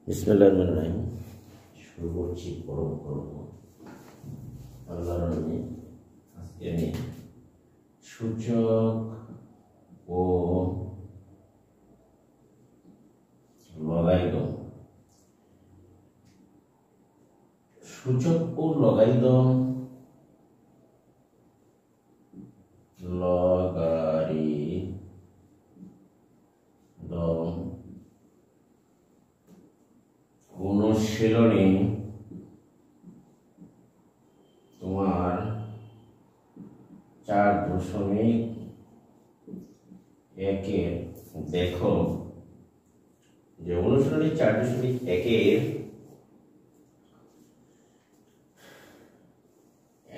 বিসমিল্লাহিররহমানিররহিম। শুরু করছি পরম করব আল্লাহর নামে। আজকে আমি সূচক ও লগারিদম। সূচক ও লগারিদম অনুশীলনী তোমার 4.1 দেখো যে অনুশীলনী 4.1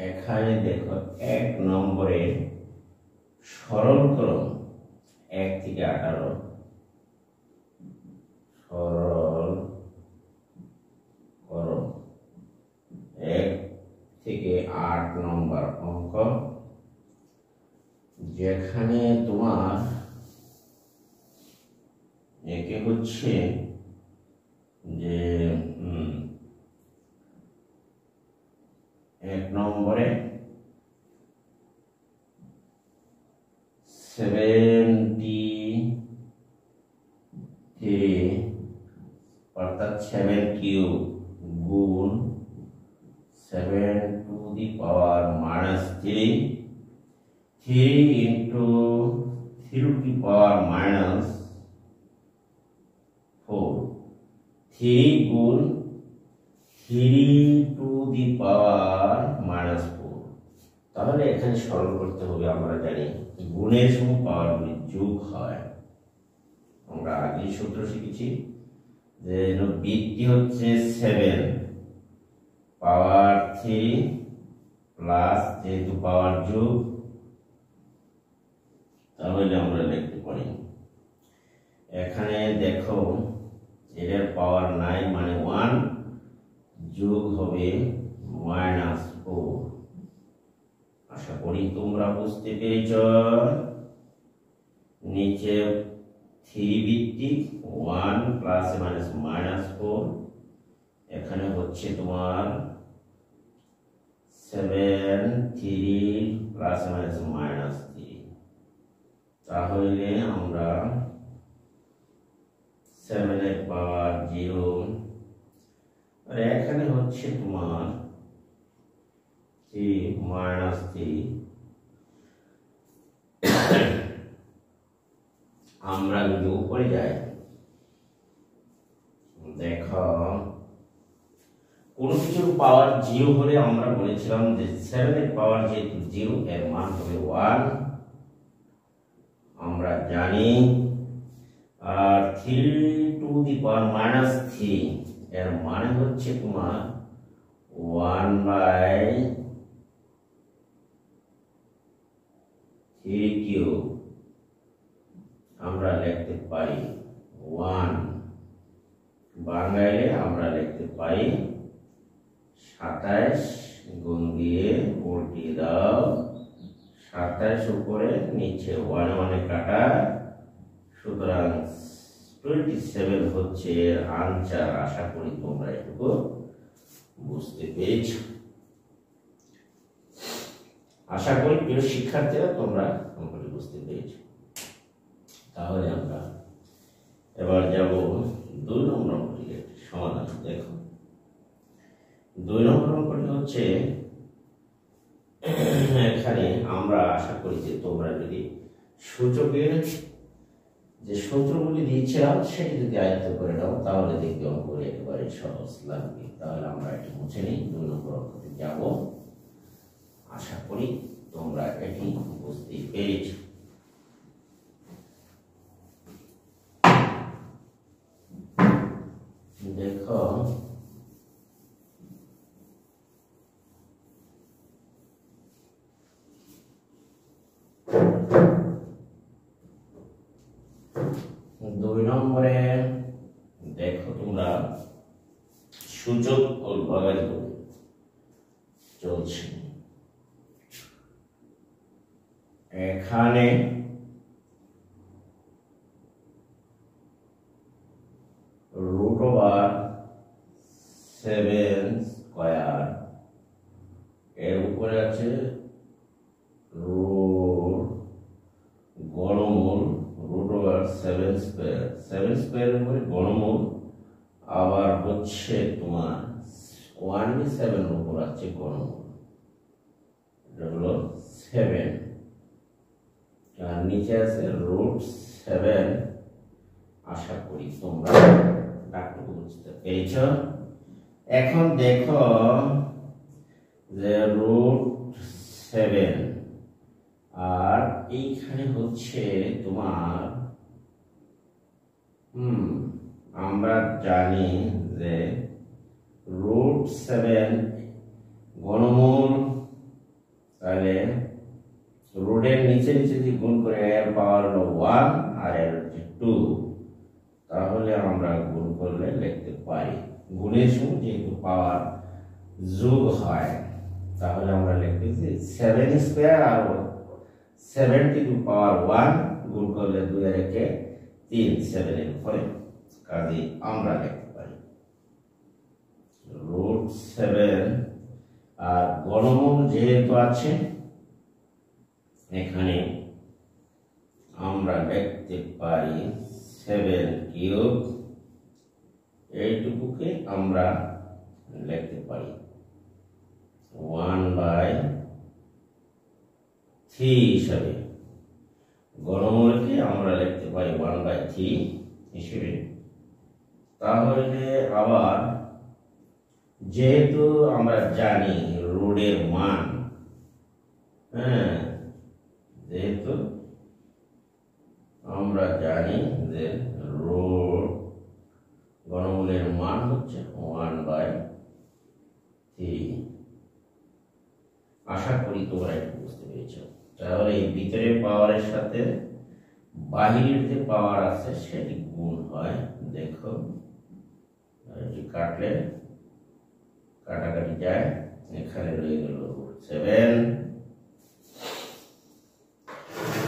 এখানে দেখো 1 নম্বরে সরলকরণ 1 থেকে 18 সরল করো 1 থেকে 8 নম্বর অঙ্ক, যেখানে তোমার একে হচ্ছে যে 1 নম্বরে 73 অর্থাৎ 7 কিউব গুণ 7 two the power minus 3 into 3 two the power minus 4 3 গুণ 3 টু দি পাওয়ার মাইনাস 4। তাহলে এখানে সরল করতে হবে। আমরা জানি গুণের সময় পাওয়ারগুলি যোগ হয়। আমরা আগে সূত্র শিখেছি যে বৃত্তি হচ্ছে 7 পাওয়ার 3 প্লাস যেহেতু পাওয়ার যোগ, তাহলে আমরা লিখতে পারি এখানে দেখো এর পাওয়ার নাই মানে 1 যোগ হবে মাইনাস 4। আশা করি তোমরা বুঝতে পেরেছ। নিচে 3 ভিত্তিক 1 প্লাস মাইনাস মাইনাস 4, এখানে হচ্ছে তোমার 7 3 প্লাস মাইনাস মাইনাস 3। তাহলে আমরা 7 এর পাওয়ার 0 আর এখানে হচ্ছে তোমার 3 মাইনাস 3। আমরা যদি উপরে যাই দেখো কোন কিছুর পাওয়ার 0 হলে আমরা বলেছিলাম যে 7 এর পাওয়ার যেহেতু 0 এর মান হবে 1 আমরা জানি। আর 3 টু দি পাওয়ার মাইনাস 3 এর মানে হচ্ছে তোমার 1 বাই 3 কিউব। আমরা লিখতে পারি 1 বাংলায় আমরা লিখতে পারি 27 গুণ দিয়ে উল্টিয়ে দাও 27 উপরে নিচে 1 1 কাটা, সুতরাং 27 হচ্ছে আনসার। আশা করি তোমরা এটুকু বুঝতে পেরেছ। আশা করি প্রিয় শিক্ষার্থীরা তোমরা সম্পূর্ণ বুঝতে পেরেছ। তাহলে আমরা এবার যাব 2 নম্বর অঙ্কের সমাধান। দেখো 2 নম্বর অঙ্কটি হচ্ছে এখানে আমরা আশা করি যে তোমরা যদি সূচকের যে সূত্রগুলি দিয়েছিলাম সেটি যদি আয়ত্ত করে নাও তাহলে দেখবে অঙ্কগুলি একেবারে সহজ লাগবে। তাহলে আমরা এটি মুছে নিই, 2 নম্বর অঙ্কতে যাব। আশা করি তোমরা এটি বুঝতে পেরেছ। দেখো দুই নম্বরে দেখো তোমরা সূচক ও লগারিদম চলছে। এখানে √/(2) 7 স্কয়ার, এর উপরে আছে রুট গড়মূল রুট ওভার 7 স্কয়ার, 7 স্কয়ারের উপরে গড়মূল, আবার হচ্ছে তোমার 1/7 এর উপর আছে গড়মূল, এটা হলো 7, আর নিচে আছে রুট 7। আশা করি তোমরা ডাকটুকু বুঝতে পেরেছ। এখন দেখো যে রুট 7 আর এইখানে হচ্ছে তোমার আমরা জানি যে রুট 7 ঘনমূল, তাহলে রুটের নিচে নিচে যদি গুণ করে এর পাওয়ার হলো 1 আর এর হচ্ছে 2, তাহলে আমরা গুণ করলে লিখতে পারি, গুণের সময় যেহেতু পাওয়ার যোগ হয় তাহলে আমরা লিখতেছি 7 স্কয়ার আর 7 টু পাওয়ার 1 গুণ করলে 2 আর 1 3, 7 এর উপরে, কাজে আমরা লিখতে পারি রুট 7। আর গণমূল যেহেতু আছে এখানে আমরা লিখতে পারি 7 কিউব, এইটুকুকে আমরা লিখতে পারি 1/3 হিসাবে, গণমূলকে আমরা লিখতে পারি 1/3 হিসেবে। তাহলে আবার যেহেতু আমরা জানি রুটের মান, যেহেতু আমরা জানি যে রুট গণমূলের মান হচ্ছে 1/3, আশা করি তোমরা এটা বুঝতে পেরেছ। তাহলে এই ভিতরের পাওয়ারের সাথে বাহিরের যে পাওয়ার আছে সেটি গুণ হয়। দেখো এটি কাটলে কাটাকাটি যায়, এখানে রয়ে গেল রুট 7।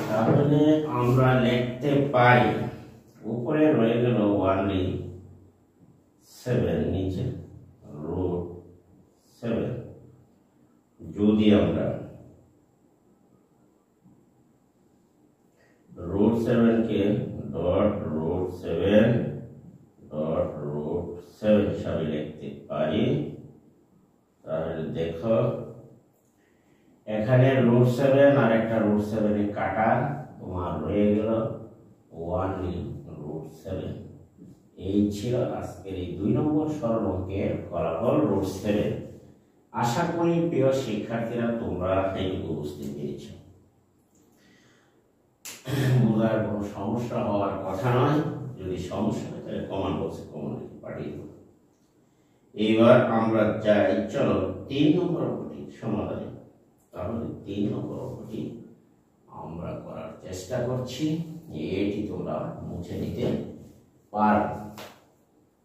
তাহলে আমরা লিখতে পারি উপরে রয়ে গেল 1/7, নিচে রুট 7। যদি আমরা রুট 7 কে ডট রুট 7 ডট রুট 7 হিসাবে লিখতে পারি, তাহলে দেখো এখানে রুট 7 আর একটা রুট 7 এ কাটা, তোমার রয়ে গেল 1/7। এই ছিল আজকের এই 2 নম্বর সরল অঙ্কের ফলাফল রুট 7। আশা করি প্রিয় শিক্ষার্থীরা তোমরা এইটুকু বুঝতে পেরেছ। বোঝার কোনো সমস্যা হওয়ার কথা নয়, যদি সমস্যা হয় তাহলে কমেন্ট বক্সে কমেন্ট পাঠিয়ে দেবো। এইবার আমরা যাই, চলো 3 নম্বর অঙ্কটি সমাধানে। তাহলে 3 নম্বর অঙ্কটি আমরা করার চেষ্টা করছি, এটি তোমরা মুছে নিতে পারো।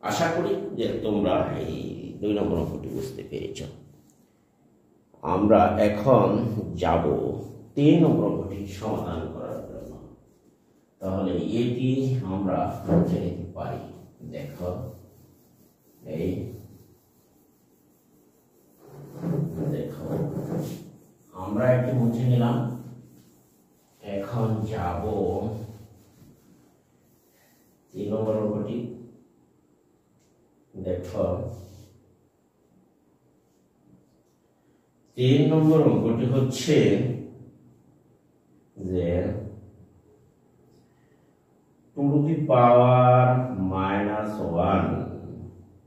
আশা করি যে তোমরা এই 2 নম্বর অঙ্কটি বুঝতে পেরেছ। আমরা এখন যাব 3 নম্বর অঙ্কটি সমাধান করার জন্য। তাহলে এটি আমরা মুছে নিতে পারি। দেখো এই দেখো আমরা এটি মুছে নিলাম। এখন যাব 3 নম্বর অঙ্কটি। দেখো 3 নম্বর অঙ্কটি হচ্ছে যে 2 to the power -1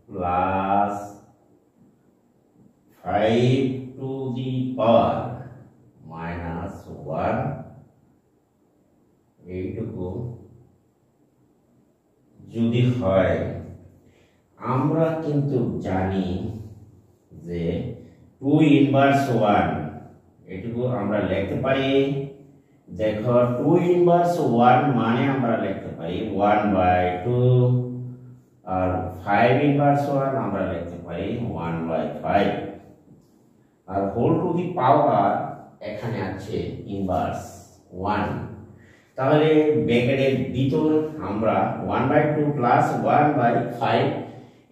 plus 5 to the power -1, এইটুকু যদি হয়, আমরা কিন্তু জানি যে 2 ইনভার্স 1, এটুকু আমরা লিখতে পারি। দেখো 2 ইনভার্স 1 মানে আমরা লিখতে পারি 1/2, আর 5 ইনভার্স 1 আমরা লিখতে পারি 1/5, আর হোল টু দি পাওয়ার এখানে আছে ইনভার্স 1। তাহলে ব্র্যাকেটের ভিতর আমরা 1/2 প্লাস 1/5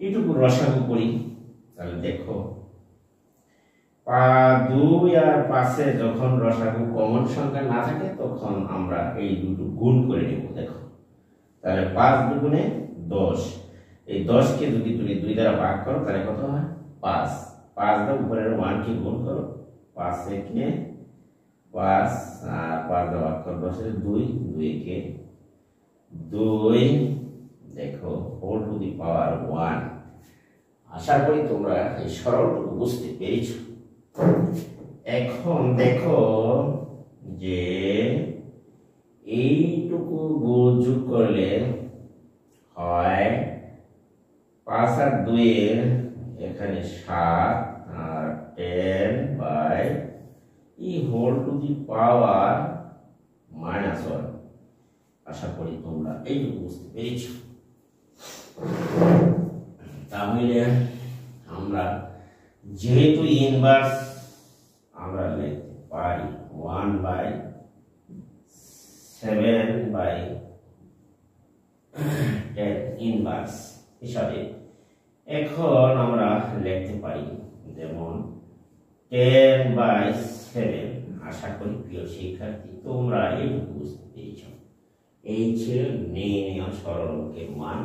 এটুকু রসাগু করি, তাহলে দেখো 2 আর 5-এ যখন রসাগু কমন সংখ্যা না থাকে তখন আমরা এই দুটো গুণ করে নেব। দেখো তাহলে 5 দুগুণে 10, এই 10কে যদি তুমি 2 দ্বারা ভাগ করো তাহলে কত হয় 5। 5 দ্বারা উপরের 1 কে গুণ করো, 5 একে 5 আর 5 দ্বারা ভাগ করো 10 এর 2, 2 কে 2, দেখো হোল টু দি পাওয়ার 1। আশা করি তোমরা এই সরলটুকু বুঝতে পেরেছো। এখন দেখো যে এইটুকু যোগ করলে হয় 5 আর 2 এর এখানে 7 আর 10 by e whole to the power -1। আশা করি তোমরা এইটুকু বুঝতে পেরেছো। তাহলে আমরা যেহেতু ইনভার্স আমরা লিখতে পারি 1/7/10 ইনভার্স হিসাবে, এখন আমরা লিখতে পারি যেমন 10/7। আশা করি প্রিয় শিক্ষার্থী তোমরা এইটুকু বুঝতে পেরেছ। এই ছিল নির্ণয় সরল অঙ্কের মান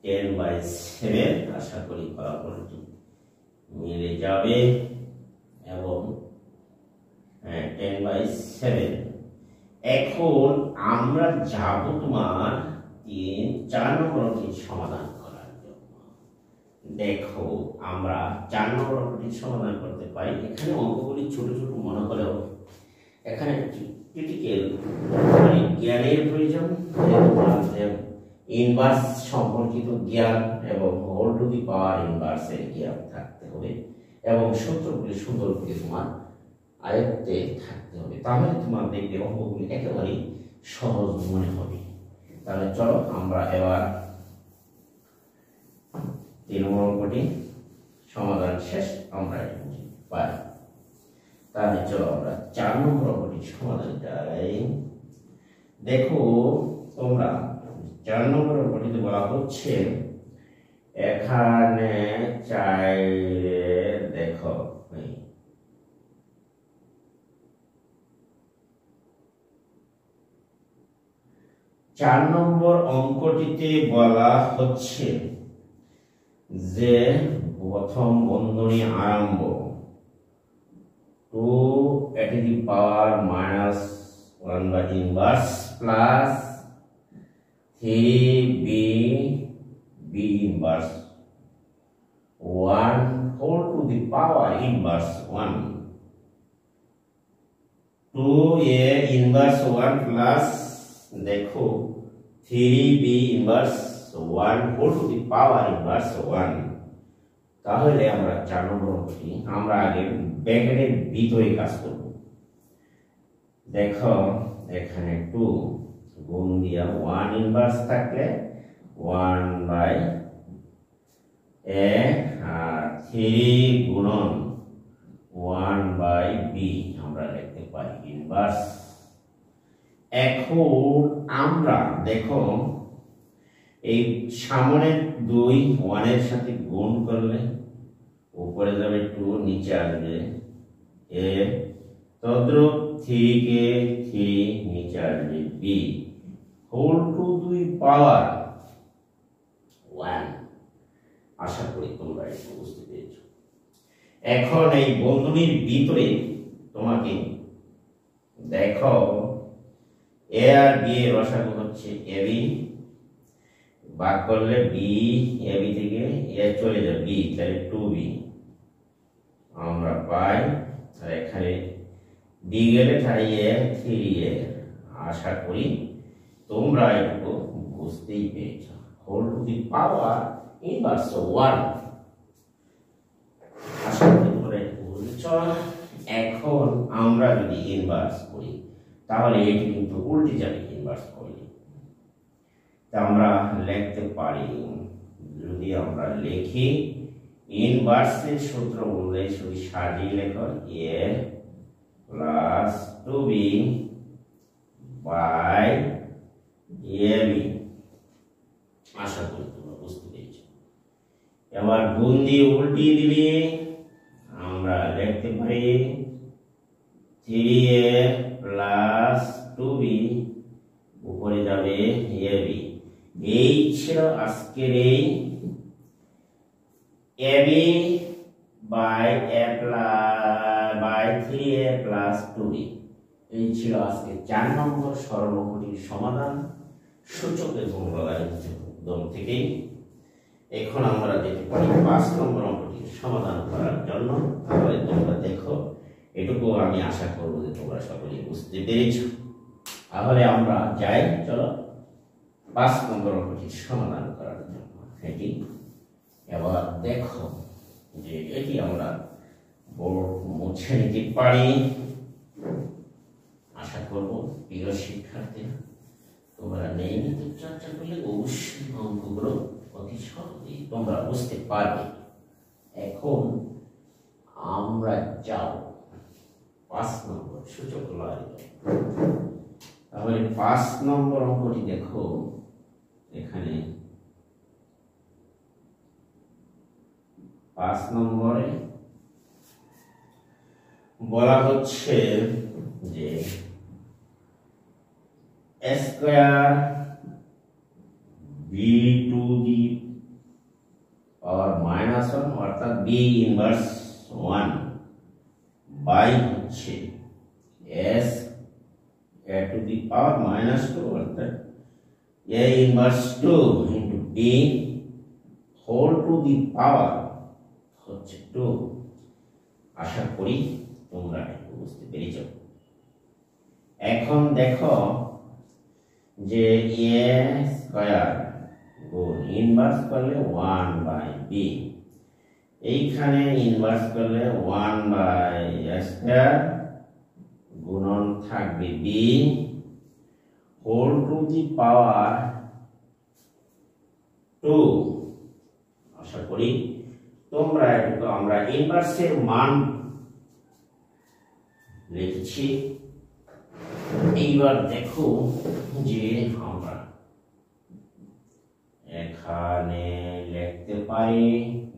10/7। আশা করি ফলাফলটি মিলে যাবে এবং 10/7। এখন আমরা যাব তোমার 4 নম্বর অঙ্কের সমাধান করার জন্য। দেখো আমরা 4 নম্বর অঙ্কটি সমাধান করতে পারি। এখানে অঙ্কগুলি ছোট ছোট মনে হলেও এখানে ক্রিটিক্যাল জ্ঞানের প্রয়োজন, ইনভার্স সম্পর্কিত জ্ঞান এবং হোল টু দি পাওয়ার ইনভার্সের জ্ঞান থাকতে হবে এবং সূত্রগুলি সুন্দর করে তোমার আয়ত্তে থাকতে হবে। তাহলে তোমার দেখবে অঙ্কগুলি একেবারেই সহজ মনে হবে। তাহলে চলো আমরা এবার 3 নম্বর অঙ্কটি সমাধান শেষ আমরা পারি। তাহলে চলো আমরা 4 নম্বর অঙ্কটি সমাধানটাই দেখো। তোমরা 4 নম্বর অঙ্কটিতে বলা হচ্ছে এখানে চাইলে দেখো 4 নম্বর অঙ্কটিতে বলা হচ্ছে যে প্রথম বন্ধনী আরম্ভ 2 to the power -1 by inverse plus 3b inverse 1 whole to the power inverse 1, 2a inverse 1 plus দেখো 3b inverse 1 whole to the power inverse 1। তাহলে আমরা 4 নম্বর অঙ্কটি আমরা আগে ব্র্যাকেটের ভিতরে কাজ করব। দেখো এখানে 2 গুণ দিয়া 1 ইনভার্স থাকলে 1/a আর 3 গুণন 1/b আমরা লিখতে পারি ইনভার্স। এখন আমরা দেখো এই সামনের 2 1 এর সাথে গুণ করলে উপরে যাবে 2, নিচে আসবে a, তদ্রূপ 3 কে 3, নিচে আসবে b whole to the power 1। আশা করি তোমরা এটা বুঝতে পেরেছো। এখন এই বন্ধনীর ভিতরে তোমাকে দেখো a আর b এর রসাগু হচ্ছে ab, ভাগ করলে b, ab থেকে a চলে যাবে b, তাহলে 2b আমরা পাই। আর এখানে b গেলে তাই a 3a। আশা করি তোমরা একটু বুঝতেই পেরেছো। Whole to the power inverse 1। আশা করি তোমরা একটু বুঝেছো। এখন আমরা যদি ইনভার্স করি তাহলে এটি কিন্তু উল্টে যাবে ইনভার্স করলে। তা আমরা লিখতে পারি, যদি আমরা লিখি ইনভার্সের সূত্র অনুযায়ী শুধু সাজিয়ে লেখো a plus 2b by ab। আশা করি তোমরা বুঝতে পেরেছো। এবার গুণ দিয়ে উল্টিয়ে দিলে আমরা লিখতে পারি 3a প্লাস 2b উপরে যাবে ab। এই ছিল আজকের এই ab by 3a plus 2b। এই ছিল আজকে 4 নম্বর সরল অঙ্কটির সমাধান সূচক এবং লগারিদম থেকে। এখন আমরা যেতে পারি 5 নম্বর অঙ্কটির সমাধান করার জন্য। তাহলে তোমরা দেখো, এটুকু আমি আশা করব যে তোমরা সকলেই বুঝতে পেরেছো। তাহলে আমরা যাই, চলো 5 নম্বর অঙ্কটির সমাধান করার জন্য। এটি এবার দেখো যে এটি আমরা বোর্ড মুছে নিতে পারি। আশা করব প্রিয় শিক্ষার্থীরা তোমরা নিয়মিত চর্চা করলে অবশ্যই অঙ্কগুলো অতি সহজেই তোমরা বুঝতে পারবে। এখন আমরা যাব 5 নম্বর সূচক লগারিদম। তাহলে 5 নম্বর অঙ্কটি দেখো, এখানে 5 নম্বরে বলা হচ্ছে যে square b to the power -1 অর্থাৎ বি ইনভার্স 1 বাই হচ্ছে s a to the power -2 অর্থাৎ a inverse 2 into b whole to the power হচ্ছে 2। আশা করি তোমরা একটু বুঝতে পেরেছ। এখন দেখো যে এ স্কয়ার গুণ ইনভার্স করলে 1 বাই বি, এইখানে ইনভার্স করলে 1 বাই স্কয়ার গুণন থাকবে B whole to the power 2। আশা করি তোমরা একটু, আমরা ইনভার্সের মান লিখছি। এইবার দেখো যে আমরা এখানে লিখতে পারি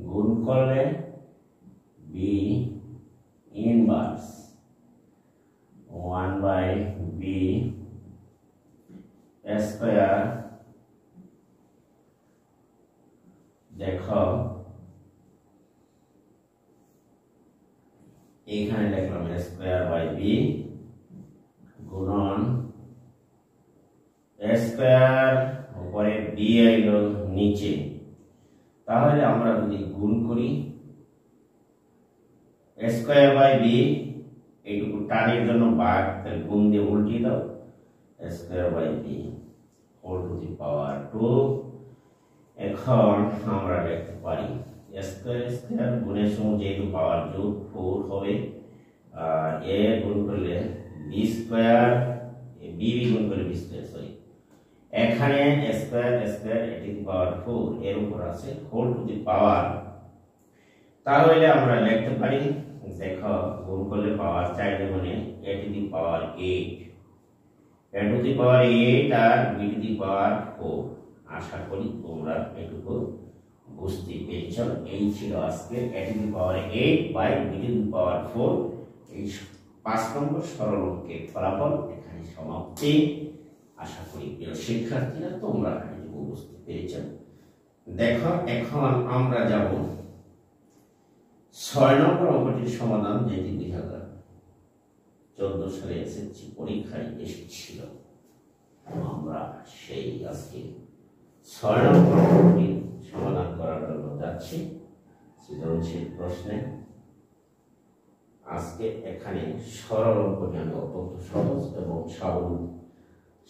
গুণ করলে B inverse 1 by B square. দেখো এখানে লিখলাম স্কয়ার বাই বি গুণন স্কয়ার উপরে বি আইলো নিচে। তাহলে আমরা যদি গুণ করি স্কয়ার বাই বি, এইটুকু টানের জন্য ভাগ, তাহলে গুণ দিয়ে উল্টিয়ে দাও square by b whole to the power 2। এখন আমরা লিখতে পারি স্কয়ার স্কয়ার গুণের সময় যেহেতু পাওয়ার যোগ 4 হবে, আর এ গুণ করলে বি স্কয়ার, বি গুণ করলে বি স্কয়ার, সরি এখানে square square a to the power 4 এর উপর আছে হোল টু দি পাওয়ার। তাহলে আমরা লিখতে পারি, দেখো গুণ করলে পাওয়ার চাইলে মানে a to the power 8, a to the power 8 আর বি টু দি পাওয়ার 4। আশা করি তোমরা এটুকু বুঝতে পেরেছ। এই ছিল আজকে a to the power 8 by b to the power 4 এই 5 নম্বর সরল অঙ্কের ফলাফল এখানে সমাপ্তি। আশা করি প্রিয় শিক্ষার্থীরা তোমরা এটুকু বুঝতে পেরেছ। দেখো এখন আমরা যাব 6 নম্বর অঙ্কটির সমাধান, যেটি 2014 সালে এসএসসি পরীক্ষায় এসেছিল। আমরা সেই আজকে 6 নম্বর অঙ্কটির সমাধান করার জন্য যাচ্ছি সৃজনশীল প্রশ্নে। আজকে এখানে সরল অঙ্কটি আমি অত্যন্ত সহজ এবং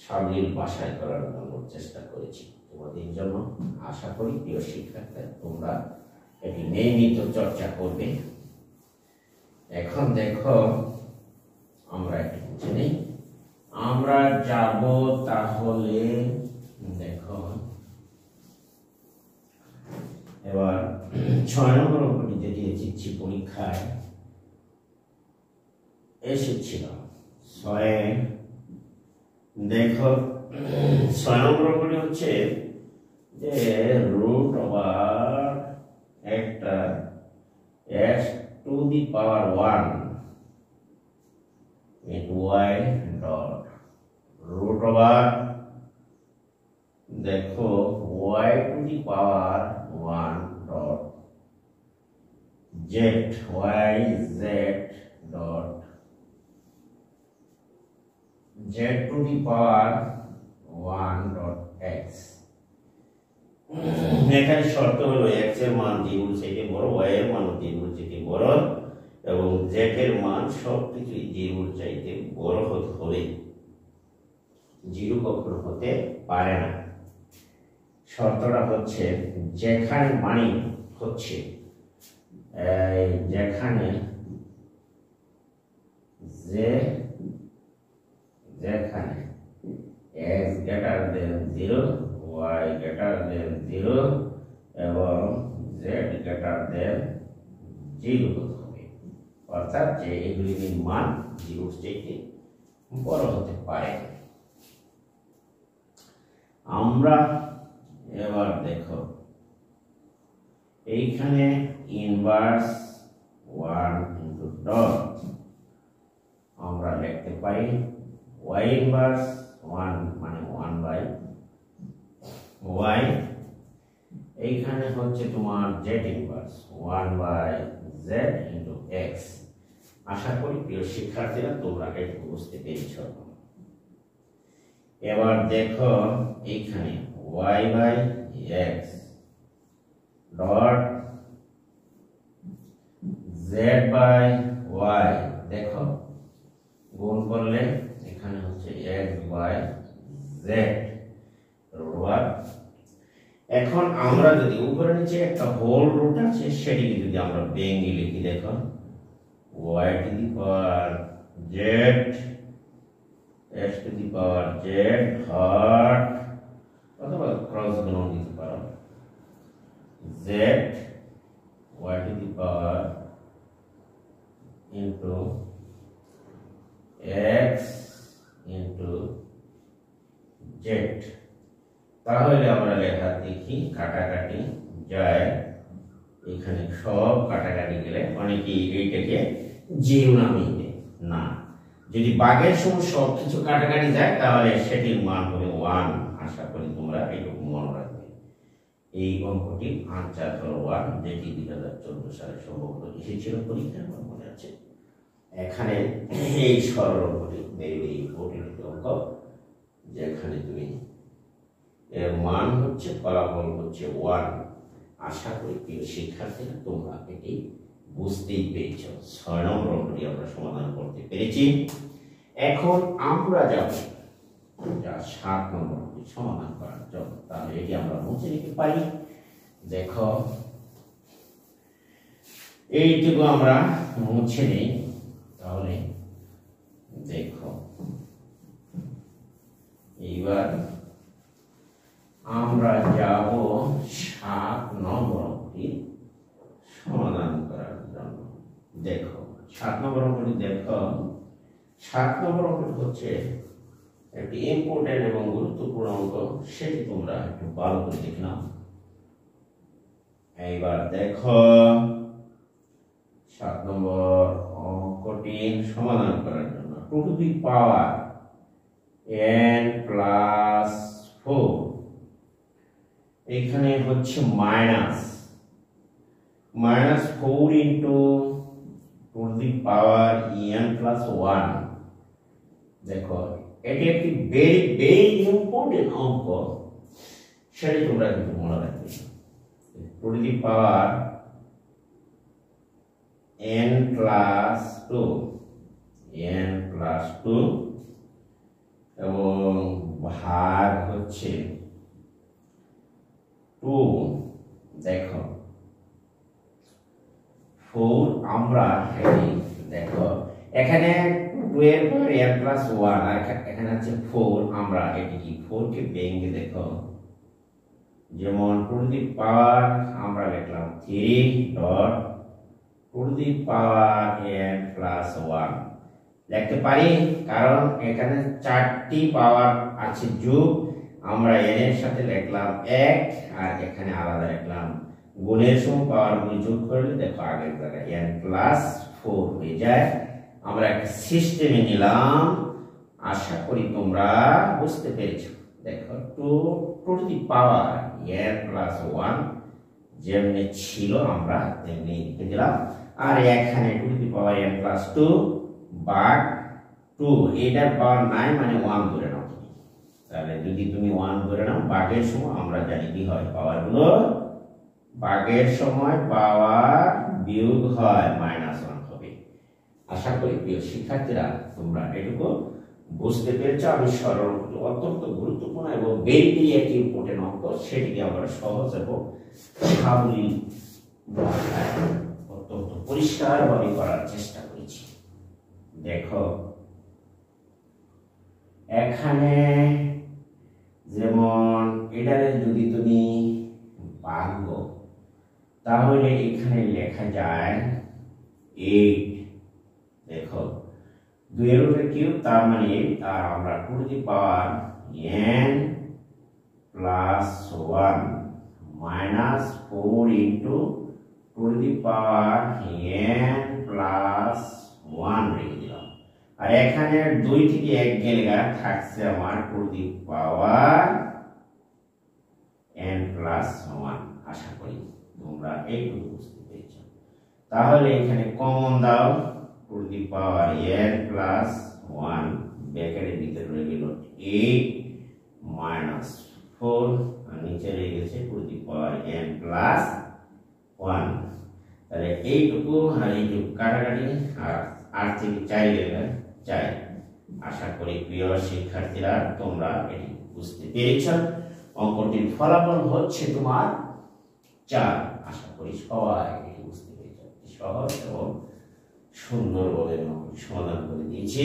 সাবলীল ভাষায় করার জন্য চেষ্টা করেছি তোমাদের জন্য। আশা করি প্রিয় শিক্ষার্থীরা তোমরা এটি নিয়মিত চর্চা করবে। এখন দেখো আমরা এটি বুঝে নেই, আমরা যাব তাহলে দেখো এবার 6 নম্বর অঙ্কটি যেটি এসেছি পরীক্ষায় এসেছিল 6। দেখো 6 নম্বর অঙ্কটি হচ্ছে যে root over power 1 into y dot root over দেখো y to the power 1 dot z y z dot z to the power 1 dot x এখানে শর্ত হলো x এর মান যেগুলো থেকে বড় y এর মান যেগুলো থেকে বড় এবং z এর মান সবকিছু জিরোর চাইতে বড় হতে হবে জিরো কখনো হতে পারে না শর্তটা হচ্ছে যেখানে মানে হচ্ছে যেখানে যেখানে x greater than 0 y greater than 0 এবং z greater than 0 হতে হবে অর্থাৎ যে এগুলির মান 0 থেকে বড় হতে পারে আমরা এবার দেখো এইখানে ইনভার্স 1 ইনটু ডট আমরা লিখতে পারি y ইনভার্স 1 মানে 1 বাই y এইখানে হচ্ছে তোমার z inverse 1 by z into x আশা করি প্রিয় শিক্ষার্থীরা তোমরা এটা বুঝতে পেরেছো এবার দেখো এইখানে y by x dot z by y দেখো গুণ করলে এখানে হচ্ছে x বাই z রুট এখন আমরা যদি উপরে নিচে একটা হোল রুট আছে সেটিকে যদি আমরা ভেঙে লিখি দেখো y two the power z x two the power z hot অথবা ক্রস গুণন দিতে পারো z y two the power into x into z তাহলে আমরা লেখা দেখি কাটাকাটি যায় এখানে সব কাটাকাটি গেলে মানে কি এইটাকে জিরো নামিয়ে না যদি ভাগের সময় সব কিছু কাটাকাটি যায় তাহলে সেটির মান হবে 1 আশা করি তোমরা এইটুকু মনে রাখবে এই অঙ্কটি আনসার হলো 1 যেটি 2014 সালে সম্ভবত এসেছিল পরীক্ষায় আমার মনে আছে এখানে এই সরল অঙ্কটি ভেরি ইম্পর্টেন্ট অঙ্ক যেখানে তুমি এর মান হচ্ছে ফলাফল হচ্ছে 1 আশা করি প্রিয় শিক্ষার্থীরা তোমরা এটি বুঝতেই পেরেছো 6 নম্বর অঙ্কটি আমরা সমাধান করতে পেরেছি এখন আমরা যাব যা 7 নম্বর অঙ্কটি সমাধান করার জন্য তাহলে এটি আমরা মুছে নিতে পারি দেখো এইটুকু আমরা মুছে নেই তাহলে দেখো এইবার আমরা যাব 7 নম্বর অঙ্কটি সমাধান করার জন্য দেখো 7 নম্বর অঙ্কটি দেখো 7 নম্বর অঙ্কটি হচ্ছে একটি ইম্পর্টেন্ট এবং গুরুত্বপূর্ণ অঙ্ক সেটি তোমরা একটু ভালো করে দেখে নাও এইবার দেখো 7 নম্বর অঙ্কটি সমাধান করার জন্য 2 to the power n plus 4 এখানে হচ্ছে minus 4 into 2 to the power n plus 1 দেখো এটি একটি ভেরি ইম্পর্টেন্ট অঙ্ক সেটা তোমরা কিন্তু মনে রাখবে 2 to the power n plus 2 এবং ভাগ হচ্ছে 2 দেখো 4 আমরা দেখো এখানে 2 এর পর n প্লাস 1 আর এখানে আছে 4 আমরা এটি কি 4 কে ভেঙে দেখো যেমন 2 টু দি পাওয়ার আমরা লিখলাম 3 dot 2 to the power n plus 1 লিখতে পারি কারণ এখানে 4টি পাওয়ার আছে যোগ আমরা n এর সাথে লিখলাম 1 আর এখানে আলাদা লিখলাম গুণের সময় পাওয়ারগুলো যোগ করলে দেখো আগের জায়গায় n+4 হয়ে যায়। আমরা একটা সিস্টেমে নিলাম, আশা করি তোমরা বুঝতে পেরেছো। দেখো 2 টু দি পাওয়ার n+1 যেমনি ছিল আমরা তেমনি লিখে দিলাম, আর এখানে 2 টু দি পাওয়ার n+2 ভাগ 2, এটার পাওয়ার নাই মানে 1 ধরে নাও। তাহলে যদি তুমি 1 ধরে নাও, ভাগের সময় আমরা জানি কি হয়, পাওয়ারগুলো ভাগের সময় পাওয়ার বিয়োগ হয় -1 হবে। আশা করি প্রিয় শিক্ষার্থীরা তোমরা এটুকু বুঝতে পেরেছ। আমি সরল অত্যন্ত গুরুত্বপূর্ণ এবং ভেরি একটি ইম্পর্টেন্ট অঙ্ক, সেটিকে আমরা সহজ এবং সাবলীল ভাষায় অত্যন্ত পরিষ্কারভাবে করার চেষ্টা করেছি। দেখো এখানে যেমন এটারে যদি তুমি ভাঙো তাহলে এখানে লেখা যায় 8। দেখো 2 এর উপরে কিউব তার মানে 8, আর আমরা 2 to the power n+1 -4 into 2 to the power n+1 রেখে দিলাম। আর এখানে 2 থেকে 1 গেলে থাকছে আমার 2 টু দি পাওয়ার n+1। আশা করি তোমরা এইটুকু বুঝতে পেরেছো। তাহলে এখানে কমন দাও, 2 টু দি পাওয়ার n+1 ব্র্যাকেটের ভিতরে রয়ে গেল 8 -4, আর নিচে রয়ে গেছে 2 টু দি পাওয়ার n+1। তাহলে এইটুকু আর এইটুকু কাটাকাটি, আর 8 থেকে 4 গেলে 4। আশা করি প্রিয় শিক্ষার্থীরা তোমরা এটি বুঝতে পেরেছো। অঙ্কটির ফলাফল হচ্ছে তোমার 4। আশা করি সবাই এটি বুঝতে পেরেছো। সহজ এবং সুন্দরভাবে সমাধান করে দিয়েছি।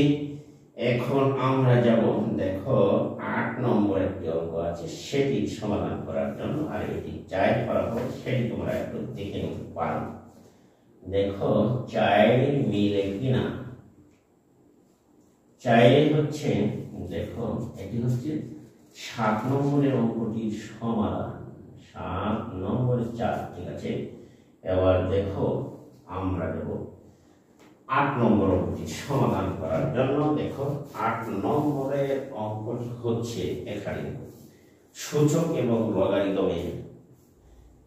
এখন আমরা যাব, দেখো 8 নম্বর একটি অঙ্ক আছে, সেটি সমাধান করার জন্য। আর এটি চাই ফলাফল সেটি তোমরা একটু দেখে নিতে পারো। দেখো চাই মিলে কিনা। চাই হচ্ছে, দেখো এটি হচ্ছে 7 নম্বরের অঙ্কটির সমাধান, 7 নম্বরের 4, ঠিক আছে। এবার দেখো আমরা দেব 8 নম্বর অঙ্কটি সমাধান করার জন্য। দেখো 8 নম্বরের অঙ্কটি হচ্ছে এখানে সূচক এবং লগারিদমের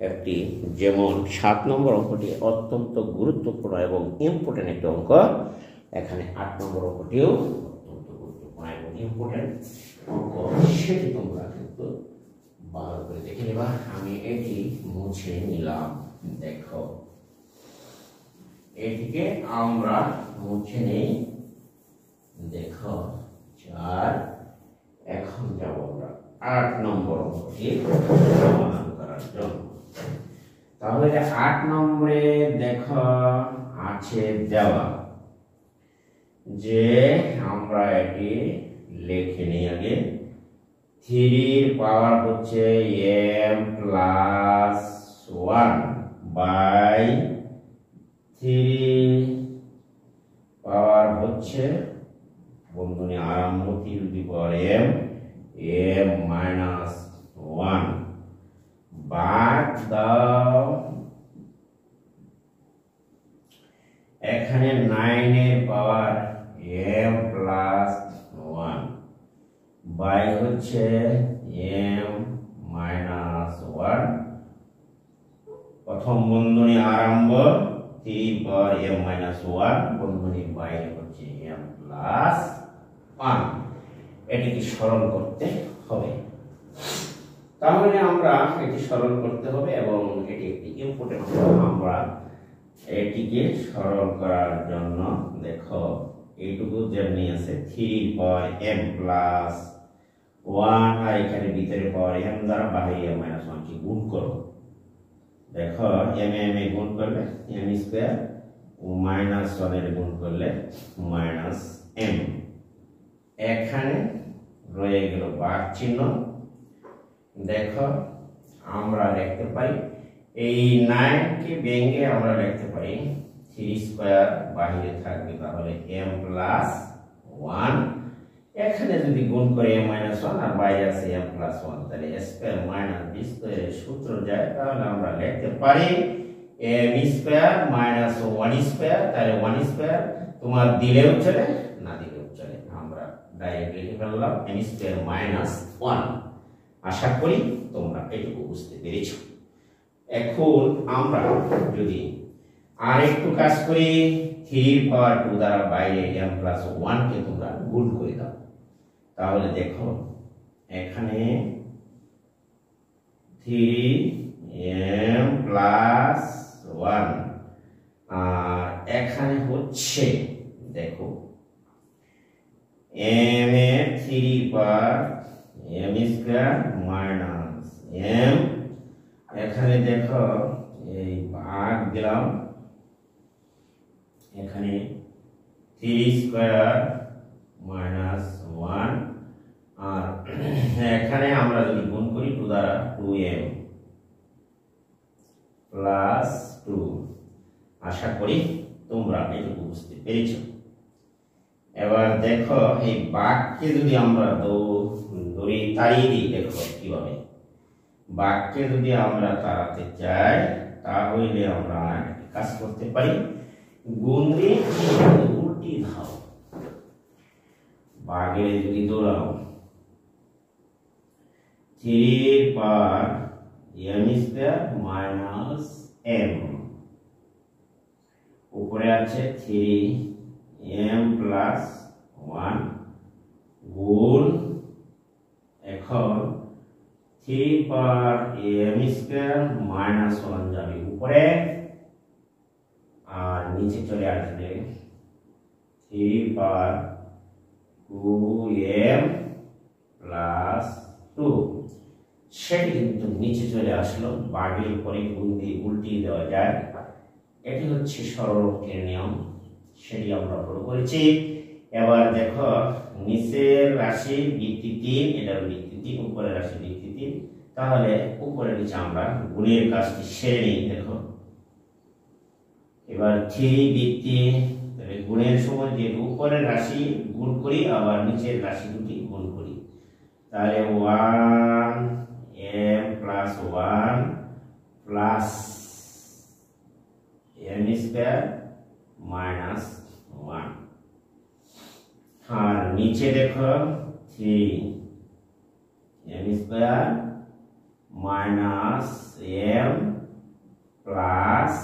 একটি, যেমন 7 নম্বর অঙ্কটি অত্যন্ত গুরুত্বপূর্ণ এবং ইম্পর্টেন্ট একটি অঙ্ক। এখানে 8 নম্বর অঙ্কটিও অত্যন্ত গুরুত্বপূর্ণ এবং ইম্পর্টেন্ট অঙ্ক, সেটি তোমরা কিন্তু ভালো করে দেখে নেবা। আমি এটি মুছে নিলাম। দেখো এটিকে আমরা মুছে নেই। দেখো 4। এখন যাব আমরা 8 নম্বর অঙ্কটি সমাধান করার জন্য। তাহলে 8 নম্বরে দেখো আছে দেওয়া যে আমরা এটি লিখে নিই আগে। 3 এর পাওয়ার হচ্ছে m+1 বাই 3 পাওয়ার হচ্ছে বন্ধনী আরম্ভ 3 টু দি পাওয়ার m-1 ভাগ দাও এখানে 9 এর পাওয়ার m+1 বাই হচ্ছে m-1, প্রথম বন্ধনী আরম্ভ 3 পাওয়ার m-1, বন্ধনীর বাইরে হচ্ছে m+1। এটিকে সরল করতে হবে। তাহলে আমরা এটি সরল করতে হবে এবং এটি একটি ইম্পর্টেন্ট। আমরা এটিকে সরল করার জন্য দেখো এইটুকু যেমনি আছে 3 পাওয়ার m+1, আর এখানে ভিতরে পাওয়ার m দ্বারা বাইরে m-1 কে গুণ করো। দেখো m এ গুণ করলে m স্কয়ার, -1 এর গুণ করলে -m। এখানে রয়ে গেল ভাগ চিহ্ন। দেখো আমরা লিখতে পারি এই 9 কে ভেঙে আমরা লিখতে পারি 3 স্কয়ার, বাইরে থাকবে তাহলে m+1। এখানে যদি গুণ করে -1 আর বাইরে আছে m+1, তাহলে a স্কয়ার মাইনাস b স্কয়ারের সূত্র যায়, তাহলে আমরা লিখতে পারি m স্কয়ার মাইনাস 1 স্কয়ার। তাহলে 1 স্কয়ার তোমার দিলেও চলে, না দিলেও চলে, আমরা ডাইরেক্ট লিখে ফেললাম m স্কয়ার মাইনাস 1। আশা করি তোমরা এটুকু বুঝতে পেরেছো। এখন আমরা যদি আর একটু কাজ করি, 3/2 দ্বারা বাইরে m+1 কে তোমরা গুণ করে দাও, তাহলে দেখো এখানে 3m+1 আর এখানে হচ্ছে দেখো m এর 3 পার m স্কয়ার মাইনাস m, এখানে দেখো এই ভাগ দিলাম, এখানে 3 স্কয়ার মাইনাস 1 আর এখানে আমরা যদি গুণ করি 2 দ্বারা 2m প্লাস 2। আশা করি তোমরা এটুকু বুঝতে পেরেছো। এবার দেখো এই বাঘকে যদি আমরা দড়ি তাড়িয়ে দিই, দেখো কিভাবে বাঘকে যদি আমরা তাড়াতে চাই, তাহলে আমরা কাজ করতে পারি, গুণ দিয়ে উল্টি দাও, বাঘের যদি দৌড়াও 3 পার m স্কয়ার মাইনাস m, উপরে আছে 3m+1 গুণ, এখন 3 পার m স্কয়ার মাইনাস 1 যাবে উপরে আর নিচে চলে আসবে 3 পার 2m+2, সেটি কিন্তু নিচে চলে আসলো, বাঘের উপরে গুণ দিয়ে উল্টিয়ে দেওয়া যায়। এটি হচ্ছে সরলরৈখিক নিয়ম, সেটি আমরা প্রয়োগ করেছি। এবার দেখো নিচের রাশি ভিত্তি 3, এটার ভিত্তি 3, উপরের রাশি ভিত্তি 3, তাহলে উপরে নিচে আমরা গুণের কাজটি সেরে নিই। দেখো এবার 3 ভিত্তি, তাহলে গুণের সময় যে উপরের রাশি গুণ করি আবার নিচের রাশি দুটি গুণ করি, তাহলে 1m+1 plus m square minus 1 আর নিচে দেখো 3m square minus m plus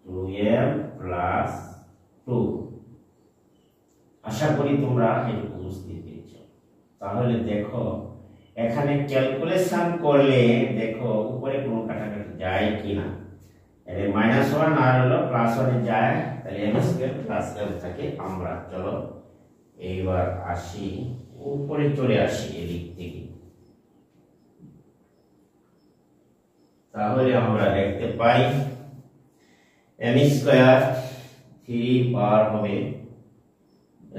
2m+2। আশা করি তোমরা এটুকু বুঝতে পেরেছো। তাহলে দেখো এখানে ক্যালকুলেশন করলে দেখো উপরে কোনো কাটাকাটি যায় কিনা, এর -1 আর হলো +1 এ যায়, তাহলে m স্কয়ার প্লাস m থাকে। আমরা চলো এইবার আসি উপরে, চলে আসি এদিক থেকে, তাহলে আমরা দেখতে পাই m স্কয়ার 3 পার হবে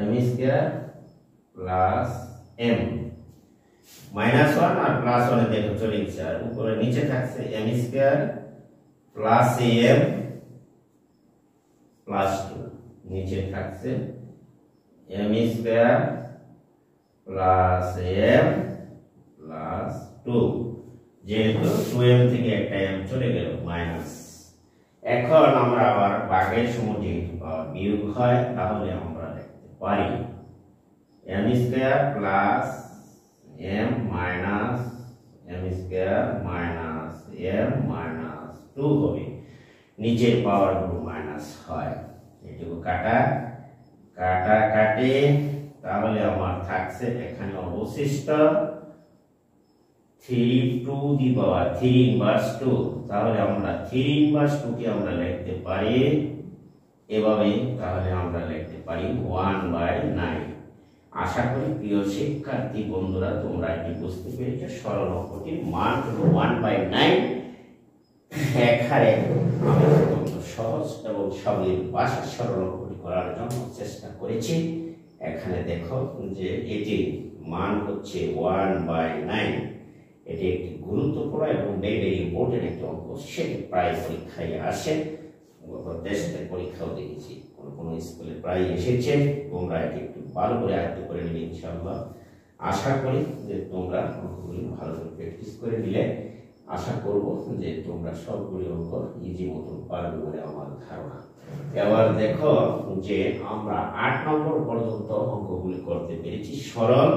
m স্কয়ার প্লাস m, -1 আর +1 এ দেখো চলে গেছে, আর উপরে নিচে থাকছে m square plus m plus 2, নিচে থাকছে m square plus m plus 2, যেহেতু 2m থেকে একটা m চলে গেল মাইনাস। এখন আমরা আবার ভাগের সময় যেহেতু বিয়োগ হয়, তাহলে আমরা লিখতে পারি m square plus m minus m square minus m minus 2 হবে, নিচের পাওয়ার গুলো মাইনাস হয়, এটুকু কাটা কাটে, তাহলে আমার থাকছে এখানে অবশিষ্ট 3 টু দি পাওয়ার 3 ইনভার্স 2, তাহলে আমরা 3 ইনভার্স 2 কে আমরা লিখতে পারি এভাবে, তাহলে আমরা লিখতে পারি 1/9। আশা করি প্রিয় শিক্ষার্থী বন্ধুরা তোমরা এটি বুঝতে পেরেছো। সরল অঙ্কটির মান হলো 1/9। এখানে আমি অত্যন্ত সহজ এবং সরল ভাষার সরল অঙ্কটি করার জন্য চেষ্টা করেছি। এখানে দেখো যে এটির মান হচ্ছে 1/9। এটি একটি গুরুত্বপূর্ণ এবং ভেরি ইম্পর্টেন্ট একটি অঙ্ক, সেটি প্রায় পরীক্ষায় আসে। গত টেস্টের পরীক্ষাও দেখেছি, কোনো কোনো স্কুলে প্রায় এসেছে। তোমরা এটি একটু ভালো করে আয়ত্ত করে নিলে ইনশাআল্লাহ আশা করি যে তোমরা অঙ্কগুলি ভালো করে প্র্যাকটিস করে নিলে আশা করব যে তোমরা সবগুলি অঙ্ক ইজি মতন পারবে বলে আমার ধারণা। এবার দেখো যে আমরা 8 নম্বর পর্যন্ত অঙ্কগুলি করতে পেরেছি সরল।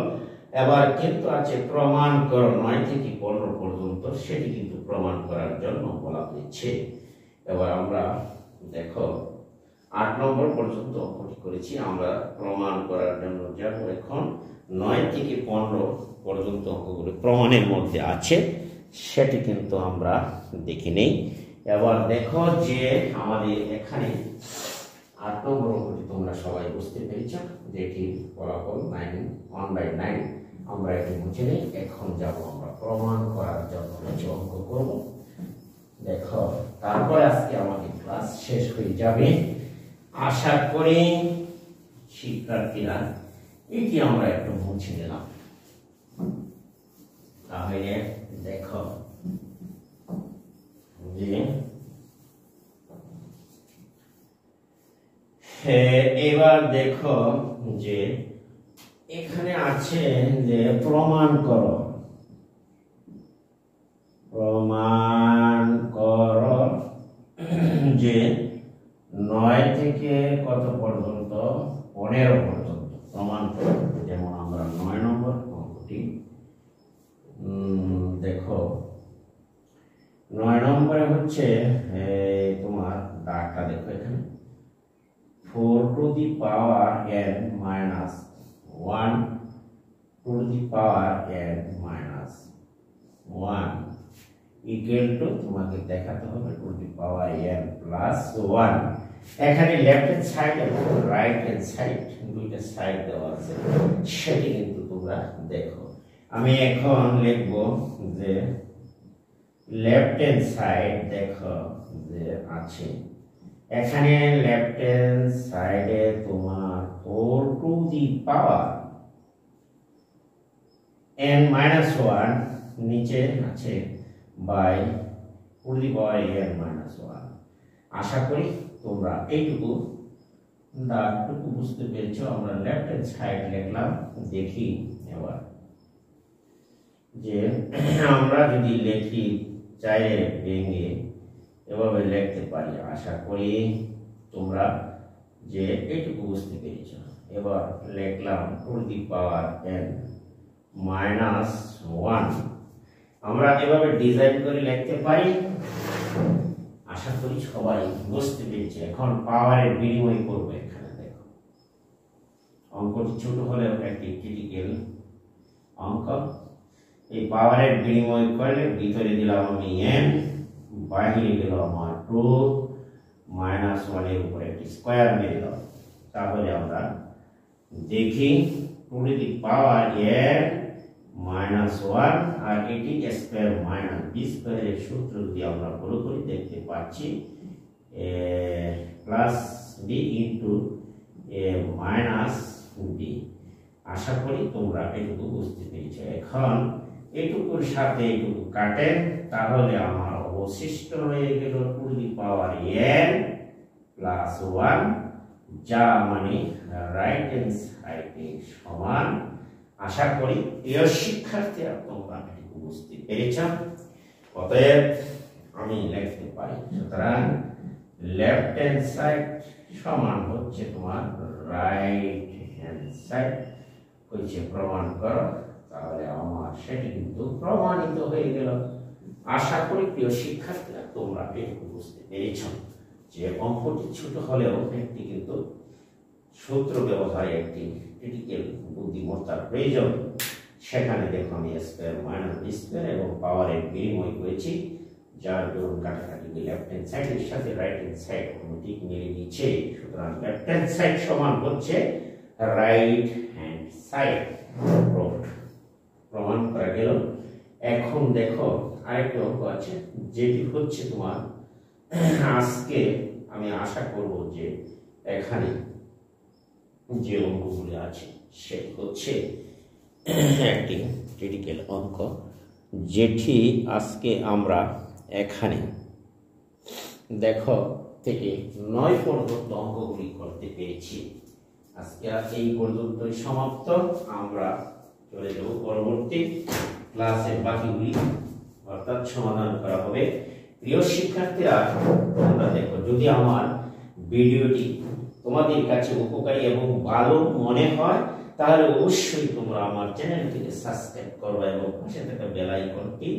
এবার কিন্তু আছে প্রমাণ কর 9 থেকে 15 পর্যন্ত, সেটি কিন্তু প্রমাণ করার জন্য বলা হয়েছে। এবার আমরা দেখো 8 নম্বর পর্যন্ত অঙ্কটি করেছি, আমরা প্রমাণ করার জন্য যাব। এখন 9 থেকে 15 পর্যন্ত অঙ্কগুলি প্রমাণের মধ্যে আছে, সেটি কিন্তু আমরা দেখে নেই। এবার দেখো যে আমাদের এখানে 8 নম্বর অঙ্কটি তোমরা সবাই বুঝতে পেরেছ, যেটি ফলাফল 1/9। আমরা এটি মুছে নেই। এখন যাব আমরা প্রমাণ করার জন্য কিছু অঙ্ক করব। দেখো তারপরে আজকে আমাদের ক্লাস শেষ হয়ে যাবে। আশা করি শিক্ষার্থীরা এটি আমরা একটু মুছে নিলাম। তাহলে দেখো যে এবার দেখো যে এখানে আছে যে প্রমাণ করো, প্রমাণ করো যে 9 থেকে কত পর্যন্ত, 15 পর্যন্ত প্রমাণ করো। যেমন আমরা 9 নম্বর অঙ্কটি দেখো, 9 নম্বরে হচ্ছে তোমার দাগটা দেখো এখানে 4 to the power n minus 1 to the power n minus 1 equal to, তোমাকে দেখাতে হবে 2 to the power n plus 1। এখানে লেফট হ্যান্ড সাইড এবং রাইট হ্যান্ড সাইড দুইটা সাইড দেওয়া আছে, সেটি কিন্তু তোমরা দেখো। আমি এখন লিখব যে লেফট হ্যান্ড সাইড দেখো যে আছে এখানে লেফট হ্যান্ড সাইডে তোমার 4 to the power n minus 1 নিচে আছে by 2 to the power n minus 1। আশা করি তোমরা এইটুকু দাগটুকু বুঝতে পেরেছো। আমরা লেফট হ্যান্ড সাইড লিখলাম। দেখি এবার যে আমরা যদি লিখি চাইলে ভেঙে এভাবে লিখতে পারি। আশা করি তোমরা যে এইটুকু বুঝতে পেরেছো। এবার লিখলাম 2 to the power n minus 1। আমরা এভাবে ডিজাইন করে লিখতে পারি। আশা করি সবাই বুঝতে পেরেছে। এখন পাওয়ারের বিনিময় করবো। এখানে দেখো অঙ্কটি ছোট হলেও একটি ক্রিটিক্যাল অঙ্ক। এই পাওয়ারের বিনিময় করলে ভিতরে দিলাম আমি n, বাইরে গেল আমার 2 মাইনাস 1 এর উপরে একটি স্কয়ার মেরে দাও। তাহলে আমরা দেখি 2 to the power n minus 1 আর এটি স্কয়ার মাইনাস b স্কয়ারের সূত্র দিয়ে আমরা পুরোপুরি দেখতে পাচ্ছি plus b into a minus b। আশা করি তোমরা এটুকু বুঝতে পেরেছো। এখন এটুকুর সাথে এটুকু কাটেন, তাহলে আমার অবশিষ্ট হয়ে গেল 2 to the power n plus 1, যা মানে রাইট হ্যান্ড সাইডে সমান। আশা করি প্রিয় শিক্ষার্থীরা তোমরা এটুকু বুঝতে পেরেছ। অতএব আমি লিখতে পারি, সুতরাং লেফট হ্যান্ড সাইড সমান হচ্ছে তোমার রাইট হ্যান্ড সাইড। হচ্ছে প্রমাণ করো। তাহলে আমার সেটি কিন্তু প্রমাণিত হয়ে গেল। আশা করি প্রিয় শিক্ষার্থীরা তোমরা এটুকু বুঝতে পেরেছ যে অঙ্কটি ছোট হলেও একটি কিন্তু সূত্র ব্যবহারে একটি ক্রিটিক্যাল বুদ্ধিমত্তার প্রয়োজন। সেখানে দেখো আমি স্কয়ার মাইনাস বি স্কয়ার এবং পাওয়ারের বিনিময় করেছি, যার দরুন কাটাকাটি লেফট হ্যান্ড সাইডের সাথে রাইট হ্যান্ড সাইড ঠিক মিলে নিচ্ছে। সুতরাং লেফট হ্যান্ড সাইড সমান হচ্ছে রাইট হ্যান্ড সাইড। প্রমাণ করা গেল। এখন দেখো আরেকটা অঙ্ক আছে, যেটি হচ্ছে তোমার আজকে আমি আশা করব যে এখানে যে অঙ্কগুলি আছে সেটি হচ্ছে একটি ক্রিটিক্যাল অঙ্ক, যেটি আজকে আমরা এখানে দেখো থেকে 9 পর্যন্ত অঙ্কগুলি করতে পেরেছি। আজকে এই পর্যন্তই সমাপ্ত। আমরা চলে যাব পরবর্তী ক্লাসের বাকিগুলি অর্থাৎ সমাধান করা হবে। প্রিয় শিক্ষার্থীরা, তোমরা দেখো, যদি আমার ভিডিওটি তোমাদের কাছে উপকারী এবং ভালো মনে হয় তাহলে অবশ্যই তোমরা আমার চ্যানেলটিকে সাবস্ক্রাইব করবে এবং পাশে থাকা বেল আইকনটি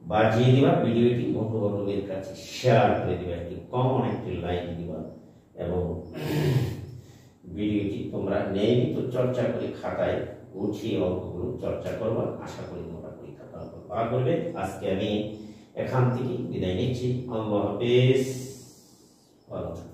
বাজিয়ে দিবা। ভিডিওটি বন্ধু বান্ধবের কাছে শেয়ার করে দিবা, একটি কমন একটি লাইক দিবা এবং ভিডিওটি তোমরা নিয়মিত চর্চা করে খাতায় উঠিয়ে অঙ্কগুলো চর্চা করবা। আশা করি তোমরা পরীক্ষা ফলাফল ভালো করবে। আজকে আমি এখান থেকে বিদায় নিচ্ছি। আল্লাহ হাফেজ। ভালো থাকো।